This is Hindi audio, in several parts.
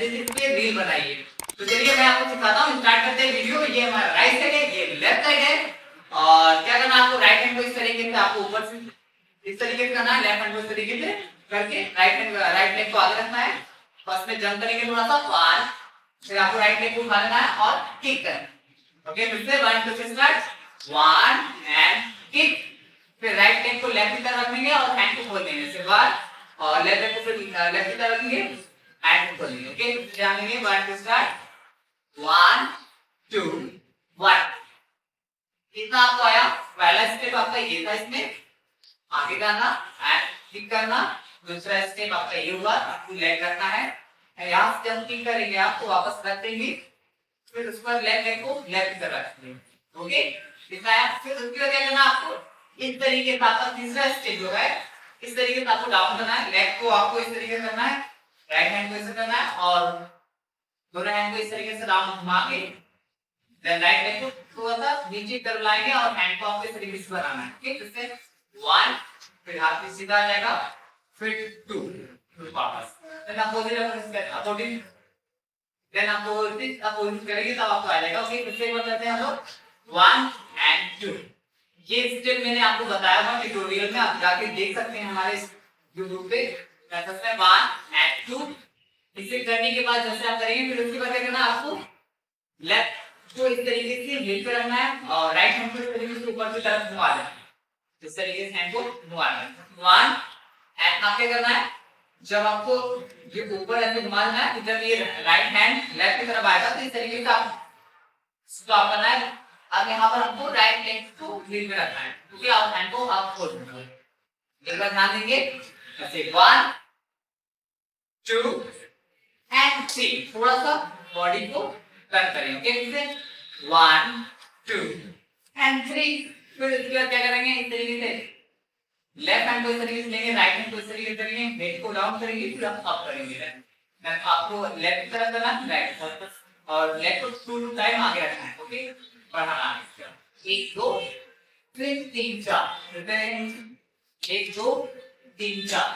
जैसे इसकी रील बनाइए। तो चलिए मैं आपको सिखाता हूँ, स्टार्ट करते हैं वीडियो। ये हमारा राइट साइड है, ये लेफ्ट साइड है। और क्या करना है आपको, राइट हैंड को इस तरीके से आपको ऊपर से इस तरीके से करना है, लेफ्ट हैंड को इस तरीके से करके राइट लेग को आगे रखना है। फर्स्ट में जंप करेंगे थोड़ा सा वन, फिर आपको राइट लेग को उठा लेना है और किक करना। ओके, फिर से 1 2 से स्टार्ट, 1 एंड किक। फिर राइट लेग को लेफ्ट की तरफ रखेंगे और हैंड को खोल देंगे से बार, और लेफ्ट लेग को फिर लेफ्ट की तरफ रखेंगे, हैंड को खोल देंगे। ओके, ध्यान देंगे 1 2 स्टार्ट, 1 2 1। कितना आपको आया? पहला स्टेप आपका ये था, इसमें आगे जाना एंड किक करना। दूसरा स्टेप आपका ये हुआ, आपको लेग रखना है, यहाँ से जंपिंग करेंगे, आपको वापस रख देंगे, फिर उस पर लेग को लेफ्ट की तरफ रखेंगे। ओके, दिखाया। फिर उसके बाद क्या करना आपको, इस तरीके से आपका तीसरा स्टेप जो है, इस तरीके से आपको डाउन करना है। लेग को आपको इस तरीके से करना है, राइट हैंड को ऐसे करना है और दोनों हैंड को इस तरीके से डाउन घुमा के देन राइट लेग को थोड़ा सा नीचे कर लाएंगे और हैंड को आपको इस तरीके से बनाना है। ठीक है, जैसे 1, फिर हाथ भी सीधा आ जाएगा, फिर 2, फिर वापस, देन आप अपोजिट देन आप अपोजिट करेंगे तब आपको आ जाएगा। ओके, फिर से एक बार करते हैं हम लोग 1 एंड 2। ये स्टेप मैंने आपको बताया था ट्यूटोरियल में, आप जाके देख सकते हैं हमारे YouTube पे। करते हैं 1 एंड 2। इसे करने के बाद जैसे आप करेंगे, फिर उसके बाद क्या करना है आपको, लेफ्ट को इस तरीके से हिल पे रखना है और राइट हैंड को इस तरीके से ऊपर की तरफ घुमा देना है। इस तरीके से हैंड को घुमाना है। 1 एंड आप क्या करना है, जब आपको ये ऊपर ऐसे घुमाना है, जब ये राइट हैंड लेफ्ट की तरफ आएगा तो इस तरीके से आप स्टॉप करना है। अब यहाँ पर हमको राइट लेग को हिल में रखना है, क्योंकि आप हैंड को आप खोल देंगे। एक बार ध्यान देंगे, ऐसे 1 2 एंड 3। थोड़ा सा बॉडी को टर्न करेंगे। ओके, फिर 1 2 एंड 3। फिर इसके बाद क्या करेंगे, इस तरीके से लेफ्ट हैंड को इस तरीके से लेंगे, राइट हैंड को इस तरीके से लेंगे, नेक को डाउन करेंगे, फिर आप अप करेंगे। देन आपको लेफ्ट की तरफ करना है, राइट और लेग को 2 टाइम आगे रखना है। ओके, बढ़ाना है 1 2 फिर 3 4, 1 2 3 4।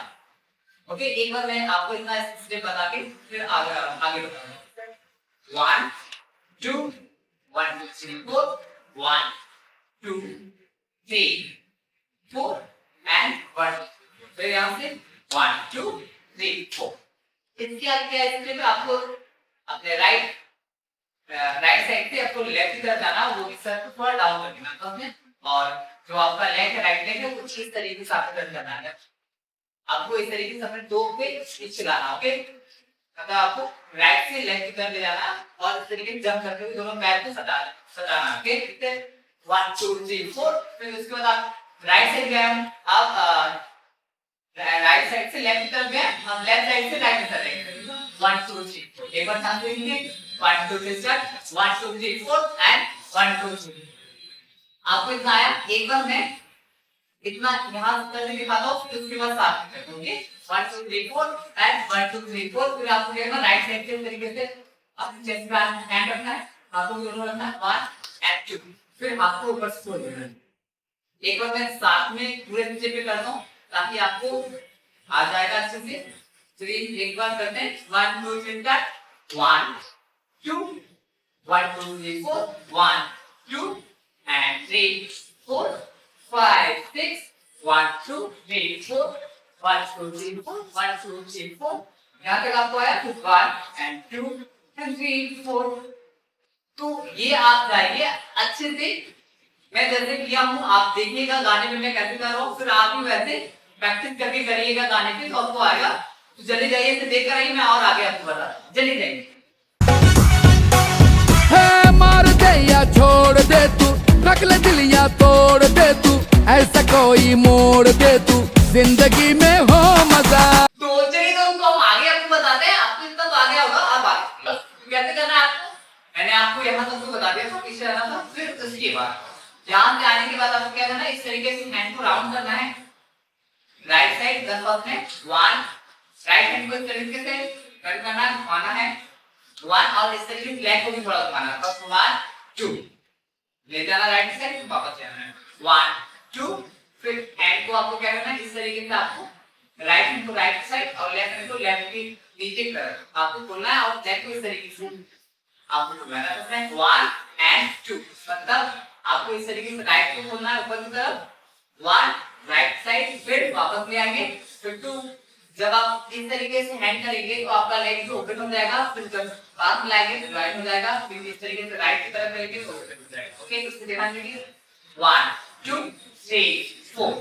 ओके, एक बार मैं आपको इतना स्टेप बता के फिर आगे बताऊंगा। 1 2 1 2 3 4, 1 2 3 4 एंड 1। फिर यहाँ से 1 2 3 4। इसके आगे क्या स्टेप है, आपको अपने राइट साइड से आपको लेफ्ट की तरफ जाना, वो इस तरह को थोड़ा डाउन कर देना है और जो आपका लेग है, राइट लेग है, वो इस तरीके से आपको टर्न करना है। आपको इस तरीके से अपने टो पे स्टिच चलाना। ओके, मतलब आपको राइट से लेफ्ट की तरफ ले जाना और इस तरीके से जंप करके भी दोनों पैर को सटाना। ओके, ठीक है, 1 2 3 4। फिर उसके बाद आप राइट साइड गए, आप राइट साइड से लेफ्ट की तरफ गए, हम लेफ्ट साइड से राइट की तरफ जाएंगे। 1 2 3। एक बार ध्यान देंगे, 1 2 3 स्टार्ट, 1 2 3 4 एंड 1 2 3। आपको इतना आया। एक बार मैं इतना यहाँ करके दिखाता हूँ, फिर उसके बाद साथ में करूँगी 1 2 3 4 एंड 1 2 3 4। फिर आपको क्या करना, राइट साइड से इस तरीके से अपने चेस्ट पे हैंड रखना है, हाथों को दोनों रखना है, 1 एंड 2। फिर हाथ को ऊपर से खोल देना है। एक बार मैं साथ में पूरे नीचे पे करता हूँ ताकि आपको आ जाएगा अच्छे से। तो एक बार करते हैं, 1 2 3 स्टार्ट, 1 2 1 2 3 4, 1 2 एंड 3 4 5 6 1 2 3 4 1 2 3 4 1 2 3 4। यहाँ तक आपको आया, फिर 1 एंड 2 एंड 3 4। तो ये आप गाइए अच्छे से। मैं जैसे किया हूँ आप देखिएगा गाने में मैं कैसे कर रहा हूँ, फिर आप भी वैसे प्रैक्टिस करके करिएगा गाने पे, तो आपको आएगा। तो चले जाइए, इसे देख कर आइए, मैं और आगे आपको बता, चले जाइए। मार दे या छोड़ दे तू, रख ले दिल या तोड़ दे तू, ऐसा कोई मोड़ दे तू, जिंदगी में हो मजा। तो चलिए, तो उनको हम आगे आपको बताते हैं। आपको इतना तो आ गया होगा, अब आगे कैसे करना है आपको मैंने आपको यहाँ तक तो बता दिया था, पीछे रहना था। फिर उसके बाद यहाँ से आने के बाद आपको क्या करना है, इस तरीके से हैंड को राउंड करना है, राइट साइड 10 बार में 1, राइट हैंड को इस तरीके से टर्न करना है, घुमाना है 1, और इस तरीके से लेग को भी थोड़ा घुमाना है। फर्स्ट 1 2 ले जाना राइट साइड, वापस जाना है 1 2। फिर हैंड को आपको क्या करना है, इस तरीके से आपको राइट हैंड को राइट साइड और लेफ्ट हैंड को लेफ्ट की नीचे की तरफ आपको खोलना है और लेग को इस तरीके से आपको खोलना है। 1 एंड 2 मतलब आपको इस तरीके से राइट को खोलना है ऊपर की तरफ 1 राइट साइड, फिर वापस ले आएंगे, फिर 2। जब आप इस तरीके से हैंड करेंगे तो आपका लेग जो ओपन हो जाएगा, फिर जब पास लाएंगे तो राइट हो जाएगा, फिर इस तरीके से राइट की तरफ करेंगे तो ओपन हो जाएगा। ओके, इसको ध्यान दीजिए। 1 2 3 4।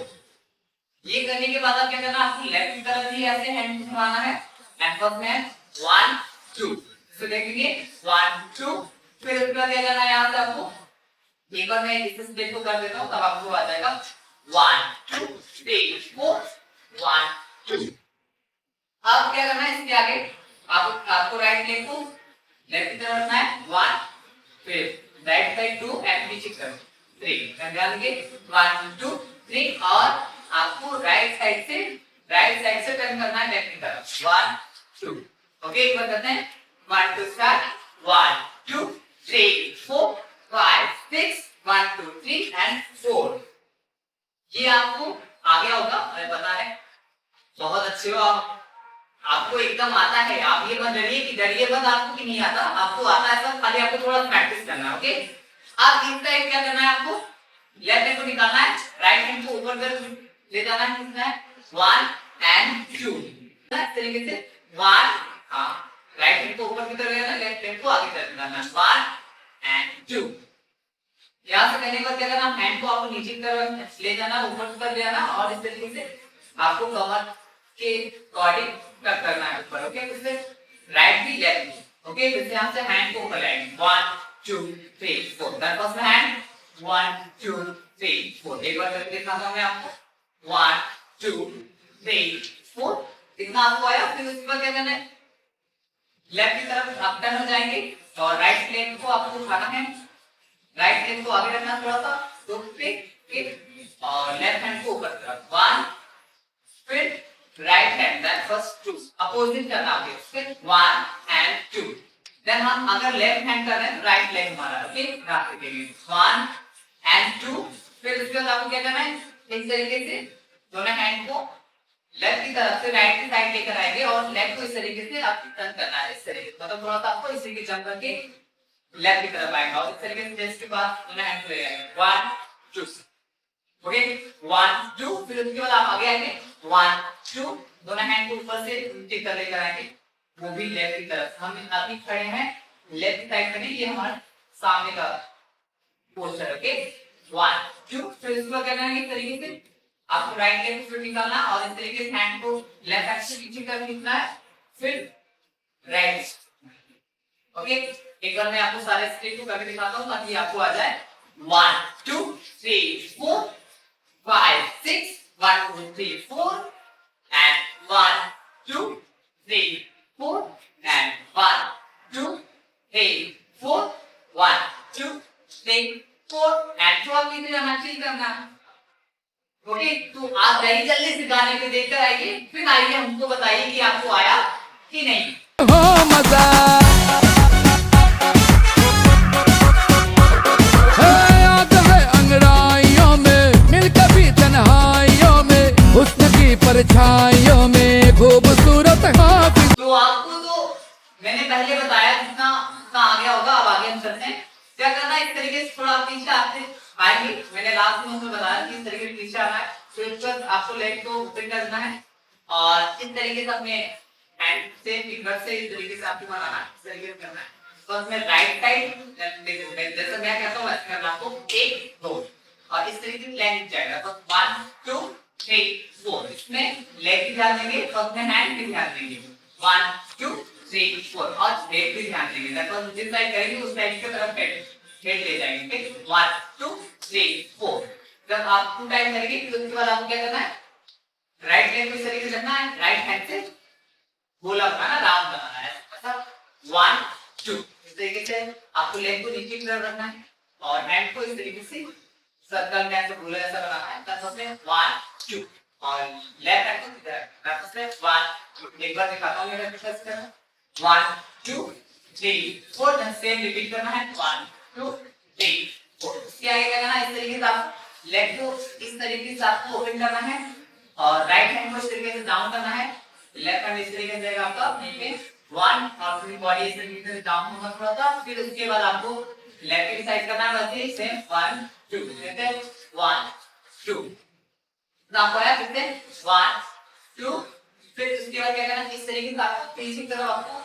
ये करने के बाद आप क्या करना, आपको लेफ्ट की तरफ ही ऐसे हैंड घुमाना है एंड फर्स्ट में 1 2। तो देखेंगे 1 2, फिर उसके बाद क्या करना है, यहाँ से आपको एक बार मैं इस स्टेप को कर देता हूँ तब आपको आ जाएगा 1 2 3 4 1 2। अब क्या करना है, इसके आगे आपको राइट लेग को लेफ्ट की तरफ रखना है 1, फिर राइट साइड 2 एंड पीछे की तरफ 3। ध्यान दीजिए 1 2 3 और आपको राइट साइड से टर्न करना है लेफ्ट की तरफ 1 2। ओके, एक बार करते हैं 1 2 स्टार्ट 1 2 3 4 5 6 1 2 3 एंड 4। ये आपको आ गया होगा, मुझे पता है, बहुत अच्छे हो आप, आपको एकदम आता है। आप ये मत डरिए मत आपको कि नहीं आता, आपको आता है सब, खाली आपको थोड़ा प्रैक्टिस करना है। ओके, अब इस टाइप क्या करना है, आपको लेफ्ट हैंड को निकालना है, राइट हैंड को ऊपर कर ले जाना है, कितना है 1 एंड 2। इस तरीके से 1, हां राइट हैंड को ऊपर की तरफ ले जाना, लेफ्ट हैंड को आगे तरफ लाना 1 एंड 2। यहां से करने के बाद क्या करना, हैंड को आपको नीचे की तरफ ले जाना, ऊपर की तरफ ले जाना और इस तरीके से आपको कमर के अकॉर्डिंग टक करना है ऊपर। ओके, इससे राइट भी लेफ्ट भी। ओके, फिर से यहां से हैंड को ऊपर लाएंगे 1 2 3 4। That was my hand 1 2 3 4। एक बार करके दिखाता हूं मैं आपको 1 2 3 4। इतना आपको आया, फिर उसके बाद क्या करना है, लेफ्ट की तरफ अप टर्न हो जाएंगे और राइट लेग को आपको उठाना है, राइट लेग को आगे रखना थोड़ा सा, तो फिर और लेफ्ट हैंड को ऊपर तरफ 1, फिर right hand that first 2 opposite करना है, फिर 1 एंड 2। देन हम अगर लेफ्ट हैंड कर रहे हैं राइट लेग हमारा, ओके, राइट करेंगे 1 एंड 2। फिर उसके बाद आपको क्या करना है, इस तरीके से दोनों हैंड को लेफ्ट की तरफ से राइट की साइड लेकर आएंगे और लेग को इस तरीके से आपको टर्न करना है, इस तरीके से, मतलब थोड़ा सा आपको इस तरीके जंप करके लेफ्ट की तरफ आएगा और इस तरीके से जस्ट के बाद दोनों हैंड को ले आएंगे 1 2। ओके, 1 2, फिर उसके बाद आप आगे आएंगे 1 2, दोनों हैंड को ऊपर से नीचे कर लेकर आएंगे, वो भी लेफ्ट की तरफ। हम अभी खड़े हैं लेफ्ट साइड में, ये हमारा सामने का पोस्टर। ओके, 1 2, फिर इसको क्या करना है, इस तरीके से आपको राइट लेग को निकालना और इस तरीके से हैंड को लेफ्ट हैंड से पीछे कर खींचना है, फिर राइट। ओके, एक बार मैं आपको सारे स्टेप को करके दिखाता हूं ताकि आपको आ जाए 1 2 3 4 5 6 1 2 3 4 and 1 2 3 4 and 1 2 3 4 1 2 3 4 and 12 कितने जाना चाहिए करना। ओके, तो आप जल्दी जल्दी से गाने को देखकर आइए, फिर आइए हमको बताइए कि आपको आया कि नहीं। हो मजा याद है अंगड़ाइयों में, मिल कभी तन्हाइयों में, हुस्न की परछाइयों में खूबसूरत हाफिज। तो आपको तो मैंने पहले बताया जितना आ गया होगा, अब आगे हम चलते हैं। क्या करना है, इस तरीके से थोड़ा पीछे आते आएंगे, मैंने लास्ट में उसमें बताया कि इस तरीके से पीछे आना है, तो इस पर आपको लेग को ऊपर करना है और इस तरीके से अपने हैंड से फिंगर से इस तरीके से आपको बनाना है, इस तरीके से करना है। तो उसमें राइट साइड जैसे मैं कहता हूं वैसे करना आपको 1 2 और इस तरीके से लेग जाएगा, तो 1 2 3 4। इसमें लेग भी ध्यान देंगे और अपने हैंड भी ध्यान देंगे 1 2 3 4 और लेग भी ध्यान देंगे, मतलब जिस साइड करेंगे उस साइड की तरफ हेड ले जाएंगे। 1 2 3 4। जब आप 2 टाइम करेंगे फिर उसके बाद आपको क्या करना है, राइट लेग को इस तरीके से रखना है, राइट हैंड से गोला बनाना, राउंड बनाना है, मतलब 1 2। इस तरीके से आपको लेग को नीचे की तरफ रखना है और हैंड को इस तरीके से सर्कल में ऐसे गोला जैसा बनाना है, तब से 1 2 और लेफ्ट हैंड को इधर तब से 1 2। एक बार दिखाता हूं, मेरा प्रेस करना 1 2 3 4, देन सेम रिपीट करना है 1 2 3 4। इसके आगे क्या करना है, इस तरीके से आप लेग को इस तरीके से आपको ओपन करना है और राइट हैंड को इस तरीके से डाउन करना है लेफ्ट हैंड इस तरीके से जाएगा आपका नीचे 1 और फिर बॉडी इस तरीके से डाउन होगा थोड़ा सा, फिर उसके बाद आपको लेफ्ट की साइड करना है वैसे ही सेम 1 2 कहते हैं 1 2 ना आया फिर से 1 2 फिर उसके बाद क्या करना इस तरीके से आपको पीछे की तरफ आपको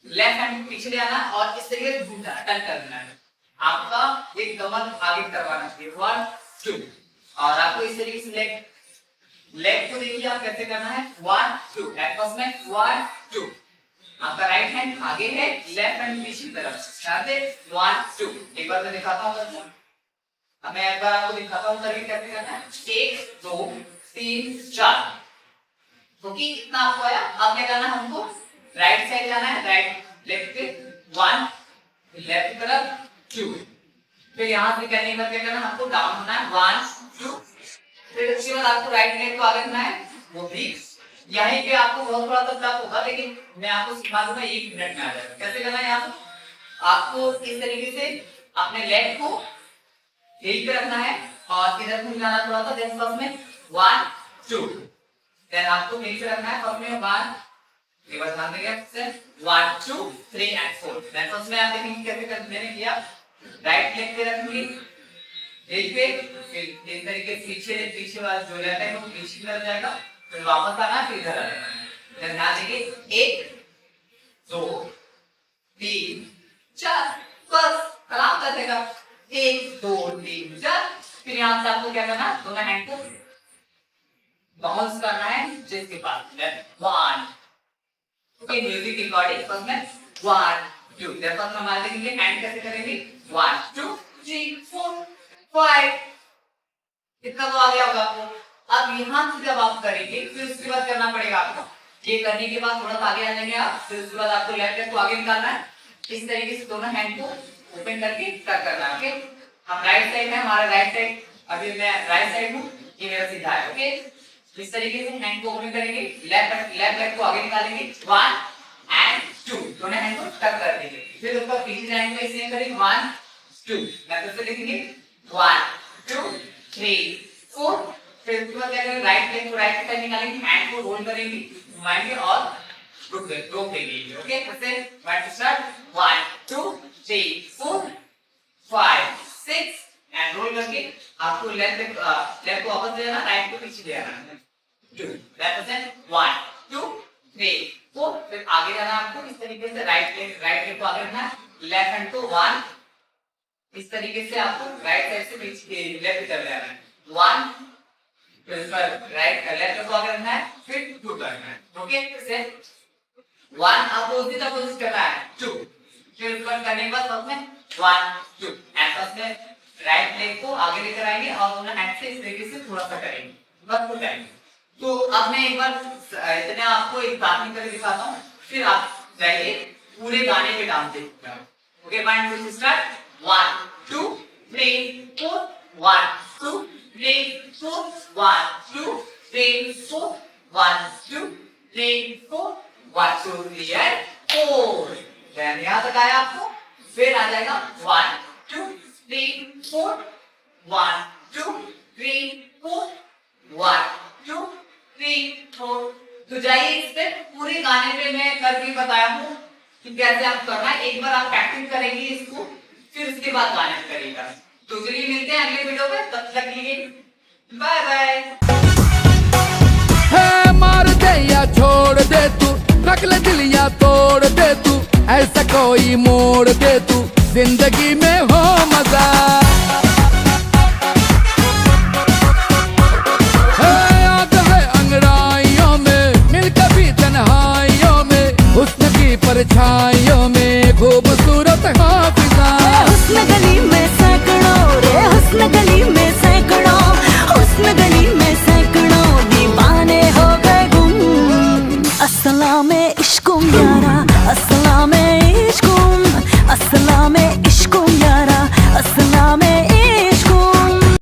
लेफ्ट हैंड पीछे ले आना और इस तरीके से घूमना टर्न करना है आपका एक कमर आगे करवाना चाहिए 1 2 और आपको इस तरीके से लेग को देखिए आप कैसे करना है 1 2 फर्स्ट में 1 2 आपका राइट हैंड आगे है लेफ्ट हैंड पीछे की तरफ साथे 1 2 एक बार मैं दिखाता हूं आपको अब मैं एक बार आपको दिखाता हूं करके कैसे करना है 1 2 3 4 क्योंकि इतना आपको आया अब क्या करना है हमको राइट साइड जाना है राइट लेफ्ट पे 1 लेफ्ट की तरफ 2 फिर यहां से करने के बाद क्या करना है हमको डाउन होना है 1 2 फिर उसके बाद आपको राइट लेग को आगे करना है वो भी यहीं पे आपको बहुत थोड़ा सा टफ होगा लेकिन मैं आपको सिखा दूंगा 1 मिनट में आ जाएगा कैसे करना है यहाँ आपको इस तरीके से अपने लेग को यहीं पे रखना है और इधर को हिलाना थोड़ा सा जैसे फर्स्ट में 1 2 देन आपको यहीं पे रखना है फर्स्ट में 1 एक बार ध्यान देंगे 1 2 3 एंड 4 देन फर्स्ट में आप देखेंगे कैसे कर मैंने किया राइट लेग पे रखूंगी एक पे फिर इस तरीके से पीछे वाला जो रहता है वो पीछे की तरफ जाएगा फिर वापस आना फिर इधर आना ध्यान देंगे 1 2 3 4 बस कलाम कर देगा 1 2 3 4 फिर यहाँ से आपको क्या करना दोनों हैंड को बाउंस करना है जिसके पास 1 ओके म्यूजिक रिकॉर्डिंग फर्स्ट में 1 2 देन फर्स्ट में हमारे देखेंगे हैंड कैसे करेंगे 1 2 3 4 5 इतना तो आ गया होगा आपको अब यहाँ से जब आप करेंगे फिर उसके बाद करना पड़ेगा आपको ये करने के बाद थोड़ा सा आगे आ जाएंगे आप फिर उसके बाद आपको लेफ्ट हैंड को आगे निकालना है इस तरीके से दोनों हैंड को ओपन करके टक करना है ओके हम राइट साइड में हमारा राइट साइड अभी मैं राइट साइड हूँ ये मेरा सीधा है ओके इस तरीके से हैंड को ओपन करेंगे लेफ्ट लेग को आगे निकालेंगे 1 एंड 2 दोनों हैंड को टक कर देंगे फिर उसका पीछे जाएंगे ऐसे करेंगे 1 2 मैं फिर से लिखेंगे 1 2 3 4 फिर उसके बाद क्या करेंगे राइट लेग को राइट साइड निकालेंगे हैंड को रोल करेंगे घुमाएंगे और रोक देंगे ओके फिर से one two start 1 2 3 4 5 6 and roll करके आपको लेफ्ट को वापस ले जाना राइट को पीछे ले आना 2 दैट इज 1 2 3 4 फिर आगे जाना आपको इस तरीके से राइट लेग को आगे रखना लेफ्ट हैंड को 1 इस तरीके से आपको राइट साइड से पीछे लेफ्ट की तरफ ले आना है 1 फिर राइट लेफ्ट को आगे रखना है फिर 2 करना है ओके फिर से 1 आपको उसी तरह कोशिश करना है 2 फिर उसको करने के बाद फर्स्ट में 1 2 एंड फर्स्ट में राइट लेग को आगे लेकर आएंगे और दोनों हैंड से इस तरीके से थोड़ा सा करेंगे बस हो जाएगा तो अब मैं एक बार इतने आपको एक गाने करके दिखाता हूँ फिर आप जाइए पूरे गाने पे डांस देखिएगा ओके 1 2 स्टार्ट 1 2 3 4 1 2 3 4 1 2 3 4 1 2 3 4 1 2 3 and 4 देन यहाँ तक आया आपको फिर आ जाएगा 1 2 3 4 1 2 3 4 1 2 3 4 तो जाइए इस पे पूरे गाने पे मैं करके बताया हूँ कि कैसे आप करना है एक बार आप प्रैक्टिस करेंगे इसको फिर उसके बाद गाने करिएगा तो चलिए मिलते हैं अगले वीडियो में तब तक के लिए बाय बाय है मार दे या छोड़ दे तू रख ले दिल या तोड़ दे तू ऐसा कोई मोड़ दे तू जिंदगी में हो मजा है याद है अंगड़ाइयों में मिल कभी तन्हाइयों में हुस्न की परछाई